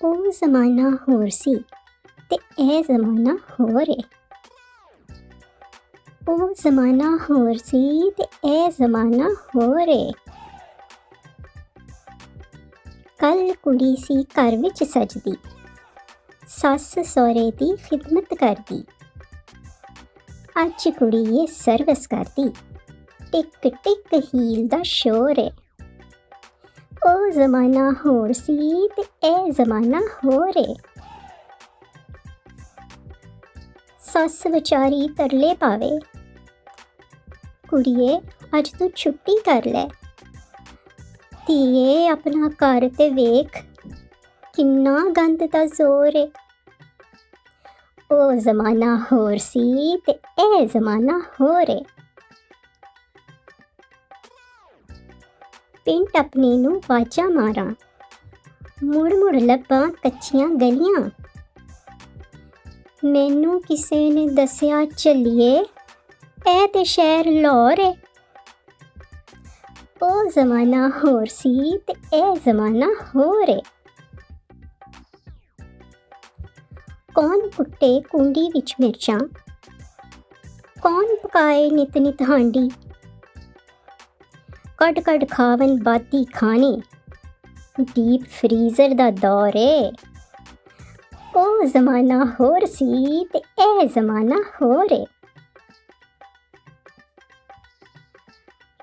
ਉਹ ਜ਼ਮਾਨਾ ਹੋਰ ਸੀ ਤੇ ਇਹ ਜ਼ਮਾਨਾ ਹੋਰ ਏ। ਉਹ ਜ਼ਮਾਨਾ ਹੋਰ ਸੀ ਤੇ ਇਹ ਜ਼ਮਾਨਾ ਹੋਰ ਏ। ਕੱਲ੍ਹ ਕੁੜੀ ਸੀ ਘਰ ਵਿੱਚ ਸਜਦੀ, ਸੱਸ ਸਹੁਰੇ ਦੀ ਖਿਦਮਤ ਕਰਦੀ। ਅੱਜ ਕੁੜੀ ਏ ਸਰਵਿਸ ਕਰਦੀ, ਟਿਕ ਟਿਕ ਹੀਲ ਦਾ ਸ਼ੋਰ ਏ। ਉਹ ਜ਼ਮਾਨਾ ਹੋਰ ਸੀ ਤੇ ਇਹ ਜ਼ਮਾਨਾ ਹੋਰ ਏ। ਸੱਸ ਵਿਚਾਰੀ ਤਰਲੇ ਪਾਵੇ, ਕੁੜੀਏ ਅੱਜ ਤੂੰ ਛੁੱਟੀ ਕਰ ਲੈ। ਧੀਏ ਆਪਣਾ ਘਰ ਤੇ ਵੇਖ, ਕਿੰਨਾ ਗੰਦ ਦਾ ਜ਼ੋਰ ਏ। ਉਹ ਜ਼ਮਾਨਾ ਹੋਰ ਸੀ ਤੇ ਇਹ ਜ਼ਮਾਨਾ ਹੋਰ ਏ। ਪਿੰਡ ਆਪਣੇ ਨੂੰ ਵਾਜਾਂ ਮਾਰਾਂ, ਮੁੜ ਮੁੜ ਲੱਭਾਂ ਕੱਚੀਆਂ ਗਲੀਆਂ। ਮੈਨੂੰ ਕਿਸੇ ਨੇ ਦੱਸਿਆ ਚੱਲੀਏ, ਇਹ ਤੇ ਸ਼ਹਿਰ ਲਾਹੌਰ ਏ। ਉਹ ਜ਼ਮਾਨਾ ਹੋਰ ਸੀ ਤੇ ਇਹ ਜ਼ਮਾਨਾ ਹੋਰ ਏ। ਕੌਣ ਕੁੱਟੇ ਕੁੰਡੀ ਵਿੱਚ ਮਿਰਚਾਂ, ਕੌਣ ਪਕਾਏ ਨਿਤ ਨਿਤ ਹਾਂਡੀ। ਕੱਢ ਕੱਢ ਖਾਵਨ ਬਾਦੀ ਖਾਣੇ, ਡੀਪ ਫਰੀਜ਼ਰ ਦਾ ਦੌਰ ਏ। ਉਹ ਜ਼ਮਾਨਾ ਹੋਰ ਸੀ ਤੇ ਇਹ ਜ਼ਮਾਨਾ ਹੋਰ ਏ।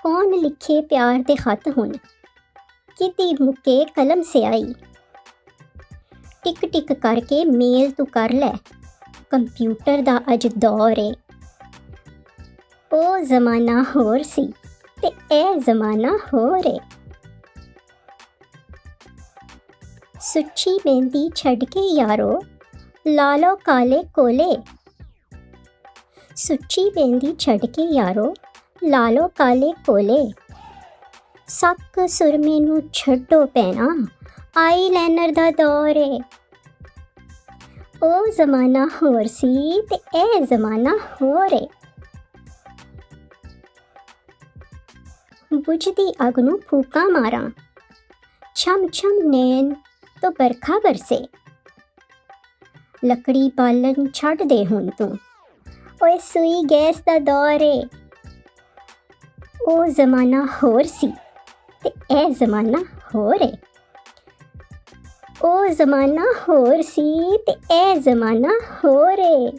ਕੌਣ ਲਿਖੇ ਪਿਆਰ ਦੇ ਖਤ ਹੁਣ, ਕਿਤੇ ਮੁੱਕੇ ਕਲਮ ਸਿਆਹੀ। ਟਿਕ ਟਿਕ ਕਰਕੇ ਮੇਲ ਤੂੰ ਕਰ ਲੈ, ਕੰਪਿਊਟਰ ਦਾ ਅੱਜ ਦੌਰ ਏ। ਉਹ ਜ਼ਮਾਨਾ ਹੋਰ ਸੀ ਤੇ ਇਹ ਜ਼ਮਾਨਾ ਹੋਰ ਏ। ਸੁੱਚੀ ਮਹਿੰਦੀ ਛੱਡ ਕੇ ਯਾਰੋ, ਲਾ ਲਓ ਕਾਲੇ ਕੋਲੇ। ਸੁੱਚੀ ਮਹਿੰਦੀ ਛੱਡ ਕੇ ਯਾਰੋ, ਲਾ ਲਓ ਕਾਲੇ ਕੋਲੇ। ਸੱਕ ਸੁਰਮੇ ਨੂੰ ਛੱਡੋ ਭੈਣਾ, ਆਈ ਲਾਈਨਰ ਦਾ ਦੌਰ ਏ। ਉਹ ਜ਼ਮਾਨਾ ਹੋਰ ਸੀ ਤੇ ਇਹ ਜ਼ਮਾਨਾ ਹੋਰ ਏ। ਬੁਝਦੀ ਅੱਗ ਨੂੰ ਫੂਕਾਂ ਮਾਰਾਂ, ਛਮ ਛਮ ਨੈਣ ਤੋਂ ਬਰਖਾ ਬਰਸੇ। ਲੱਕੜੀ ਬਾਲਣ ਛੱਡ ਦੇ ਹੁਣ ਤੂੰ, ਓਏ ਸੂਈ ਗੈਸ ਦਾ ਦੌਰ ਏ। ਉਹ ਜ਼ਮਾਨਾ ਹੋਰ ਸੀ ਤੇ ਇਹ ਜ਼ਮਾਨਾ ਹੋਰ ਏ। ਉਹ ਜ਼ਮਾਨਾ ਹੋਰ ਸੀ ਤੇ ਇਹ ਜ਼ਮਾਨਾ ਹੋਰ ਏ।